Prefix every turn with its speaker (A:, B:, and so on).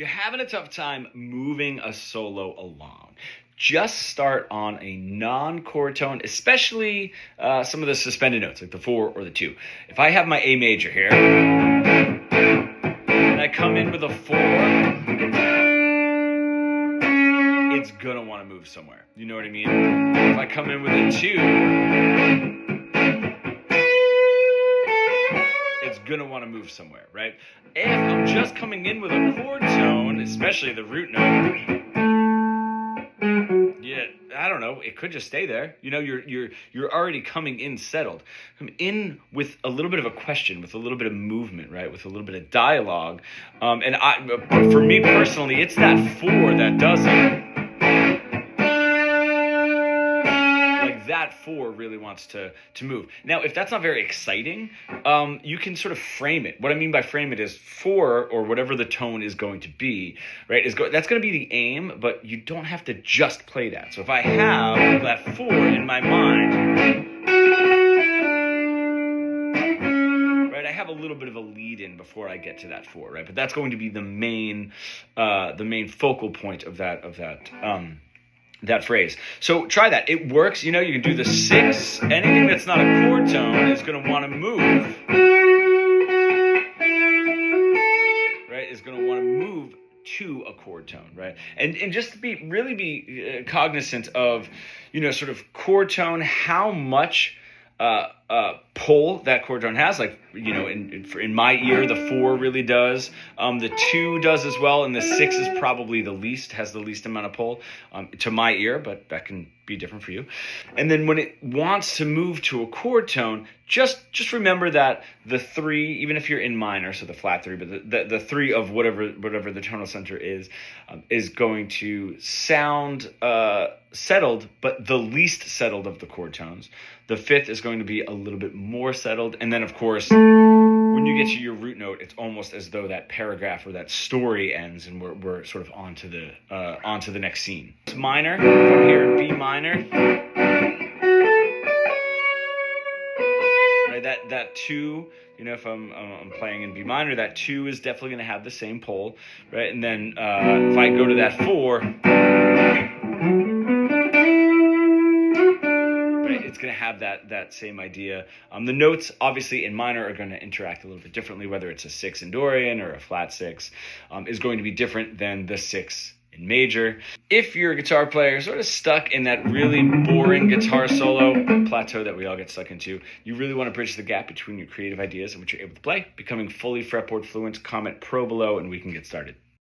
A: You're having a tough time moving a solo along. Just start on a non-chord tone, especially some of the suspended notes, like the 4 or the 2. If I have my A major here, and I come in with a 4, it's gonna want to move somewhere. You know what I mean? If I come in with a 2, it's gonna want to move somewhere, right? If I'm just coming in with a chord tone, especially the root note, yeah, I don't know, it could just stay there. You know, you're already coming in settled. Come in with a little bit of a question, with a little bit of movement, right? With a little bit of dialogue. For me personally, it's that 4 that does it. That 4 really wants to move. Now, if that's not very exciting, you can sort of frame it. What I mean by frame it is 4, or whatever the tone is going to be, right? That's going to be the aim, but you don't have to just play that. So if I have that 4 in my mind, right, I have a little bit of a lead in before I get to that 4, right? But that's going to be the main focal point of that phrase. So try that. It works. You know, you can do the 6. Anything that's not a chord tone is going to want to move. Right? Is going to want to move to a chord tone, right? And just to really be cognizant of, you know, sort of chord tone, how much pull that chord tone has. Like, you know, in my ear, the 4 really does. The 2 does as well, and the 6 is probably has the least amount of pull to my ear, but that can be different for you. And then when it wants to move to a chord tone, just remember that the 3, even if you're in minor, so the flat 3, but the 3 of whatever the tonal center is going to sound settled, but the least settled of the chord tones. The 5th is going to be a little bit more settled, and then of course, when you get to your root note, it's almost as though that paragraph or that story ends, and we're sort of onto the next scene. It's minor. From here in B minor, right? That 2. You know, if I'm playing in B minor, that 2 is definitely going to have the same pull, right? And then if I go to that 4. It's going to have that same idea. The notes, obviously, in minor are going to interact a little bit differently, whether it's a 6 in Dorian or a flat 6 is going to be different than the 6 in major. If you're a guitar player sort of stuck in that really boring guitar solo plateau that we all get stuck into, you really want to bridge the gap between your creative ideas and what you're able to play. Becoming fully fretboard fluent, comment pro below, and we can get started.